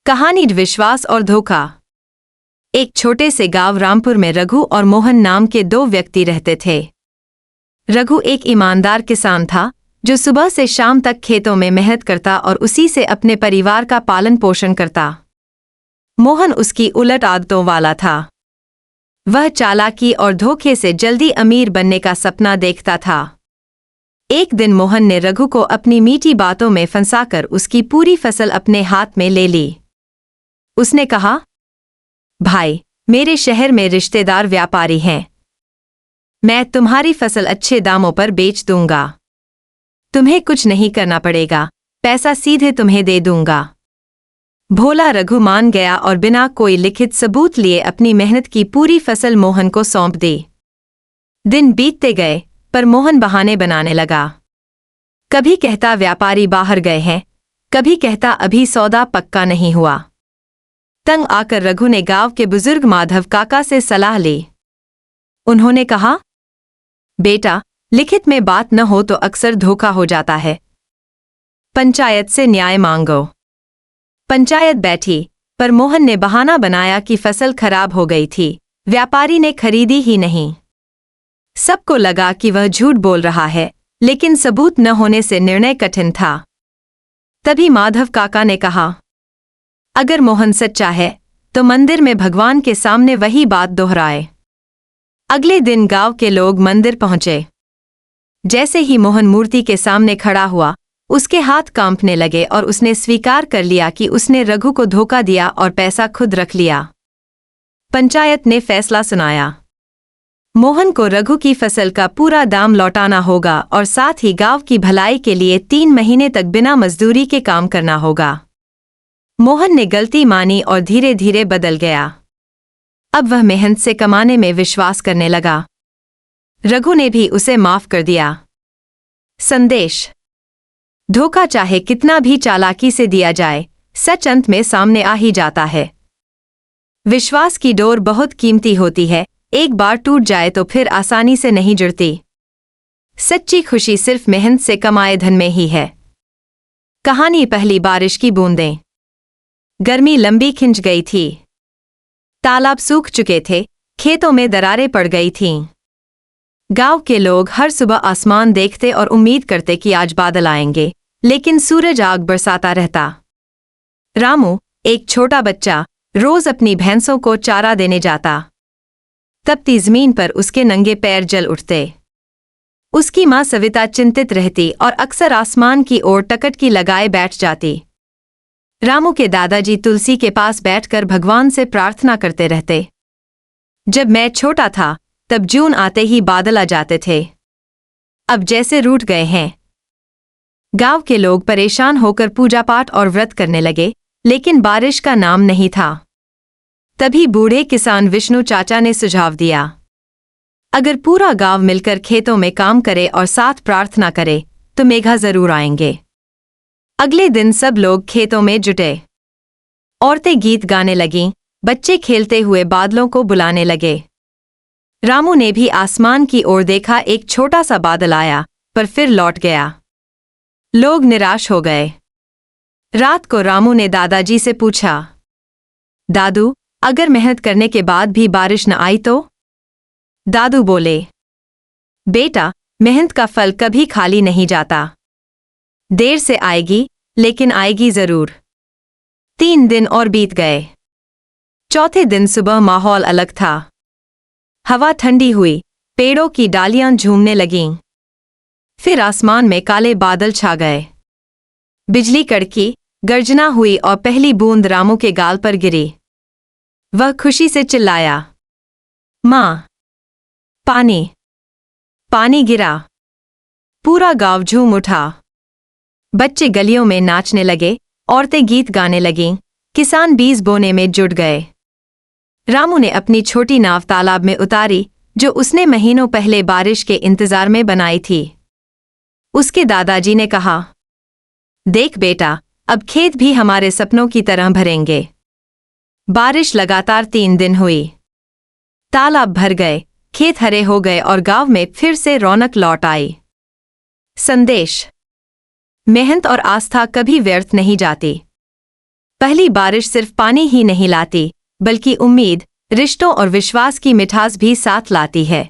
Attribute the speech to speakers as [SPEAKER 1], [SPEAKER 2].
[SPEAKER 1] कहानी विश्वास और धोखा। एक छोटे से गांव रामपुर में रघु और मोहन नाम के दो व्यक्ति रहते थे। रघु एक ईमानदार किसान था जो सुबह से शाम तक खेतों में मेहनत करता और उसी से अपने परिवार का पालन पोषण करता। मोहन उसकी उलट आदतों वाला था। वह चालाकी और धोखे से जल्दी अमीर बनने का सपना देखता था। एक दिन मोहन ने रघु को अपनी मीठी बातों में फंसाकर उसकी पूरी फसल अपने हाथ में ले ली। उसने कहा, भाई, मेरे शहर में रिश्तेदार व्यापारी हैं। मैं तुम्हारी फसल अच्छे दामों पर बेच दूंगा। तुम्हें कुछ नहीं करना पड़ेगा, पैसा सीधे तुम्हें दे दूंगा। भोला रघु मान गया और बिना कोई लिखित सबूत लिए अपनी मेहनत की पूरी फसल मोहन को सौंप दी। दिन बीतते गए पर मोहन बहाने बनाने लगा। कभी कहता व्यापारी बाहर गए हैं, कभी कहता अभी सौदा पक्का नहीं हुआ। तंग आकर रघु ने गांव के बुजुर्ग माधव काका से सलाह ली। उन्होंने कहा, बेटा, लिखित में बात न हो तो अक्सर धोखा हो जाता है। पंचायत से न्याय मांगो। पंचायत बैठी पर मोहन ने बहाना बनाया कि फसल खराब हो गई थी, व्यापारी ने खरीदी ही नहीं। सबको लगा कि वह झूठ बोल रहा है, लेकिन सबूत न होने से निर्णय कठिन था। तभी माधव काका ने कहा, अगर मोहन सच्चा है तो मंदिर में भगवान के सामने वही बात दोहराए। अगले दिन गांव के लोग मंदिर पहुंचे। जैसे ही मोहन मूर्ति के सामने खड़ा हुआ, उसके हाथ कांपने लगे और उसने स्वीकार कर लिया कि उसने रघु को धोखा दिया और पैसा खुद रख लिया। पंचायत ने फैसला सुनाया। मोहन को रघु की फसल का पूरा दाम लौटाना होगा और साथ ही गांव की भलाई के लिए 3 महीने तक बिना मजदूरी के काम करना होगा। मोहन ने गलती मानी और धीरे धीरे बदल गया। अब वह मेहनत से कमाने में विश्वास करने लगा। रघु ने भी उसे माफ कर दिया। संदेश: धोखा चाहे कितना भी चालाकी से दिया जाए, सच अंत में सामने आ ही जाता है। विश्वास की डोर बहुत कीमती होती है, एक बार टूट जाए तो फिर आसानी से नहीं जुड़ती। सच्ची खुशी सिर्फ मेहनत से कमाए धन में ही है। कहानी पहली बारिश की बूंदें। गर्मी लंबी खिंच गई थी। तालाब सूख चुके थे, खेतों में दरारें पड़ गई थीं। गांव के लोग हर सुबह आसमान देखते और उम्मीद करते कि आज बादल आएंगे, लेकिन सूरज आग बरसाता रहता। रामू, एक छोटा बच्चा, रोज अपनी भैंसों को चारा देने जाता। तपती जमीन पर उसके नंगे पैर जल उठते। उसकी मां सविता चिंतित रहती और अक्सर आसमान की ओर टकटकी लगाए बैठ जाती। रामू के दादाजी तुलसी के पास बैठकर भगवान से प्रार्थना करते रहते। जब मैं छोटा था तब जून आते ही बादल आ जाते थे, अब जैसे रूठ गए हैं। गांव के लोग परेशान होकर पूजा पाठ और व्रत करने लगे, लेकिन बारिश का नाम नहीं था। तभी बूढ़े किसान विष्णु चाचा ने सुझाव दिया, अगर पूरा गांव मिलकर खेतों में काम करे और साथ प्रार्थना करे तो मेघा जरूर आएंगे। अगले दिन सब लोग खेतों में जुटे। औरतें गीत गाने लगीं, बच्चे खेलते हुए बादलों को बुलाने लगे। रामू ने भी आसमान की ओर देखा, एक छोटा सा बादल आया पर फिर लौट गया। लोग निराश हो गए। रात को रामू ने दादाजी से पूछा, दादू, अगर मेहनत करने के बाद भी बारिश न आई तो? दादू बोले, बेटा, मेहनत का फल कभी खाली नहीं जाता। देर से आएगी, लेकिन आएगी जरूर। 3 दिन और बीत गए। चौथे दिन सुबह माहौल अलग था। हवा ठंडी हुई, पेड़ों की डालियां झूमने लगीं। फिर आसमान में काले बादल छा गए। बिजली कड़की, गर्जना हुई और पहली बूंद रामू के गाल पर गिरी। वह खुशी से चिल्लाया, माँ, पानी! पानी गिरा। पूरा गांव झूम उठा। बच्चे गलियों में नाचने लगे, औरतें गीत गाने लगीं, किसान बीज बोने में जुट गए। रामू ने अपनी छोटी नाव तालाब में उतारी, जो उसने महीनों पहले बारिश के इंतजार में बनाई थी। उसके दादाजी ने कहा, देख बेटा, अब खेत भी हमारे सपनों की तरह भरेंगे। बारिश लगातार 3 दिन हुई। तालाब भर गए, खेत हरे हो गए और गांव में फिर से रौनक लौट आई। संदेश: मेहनत और आस्था कभी व्यर्थ नहीं जाती। पहली बारिश सिर्फ पानी ही नहीं लाती, बल्कि उम्मीद, रिश्तों और विश्वास की मिठास भी साथ लाती है।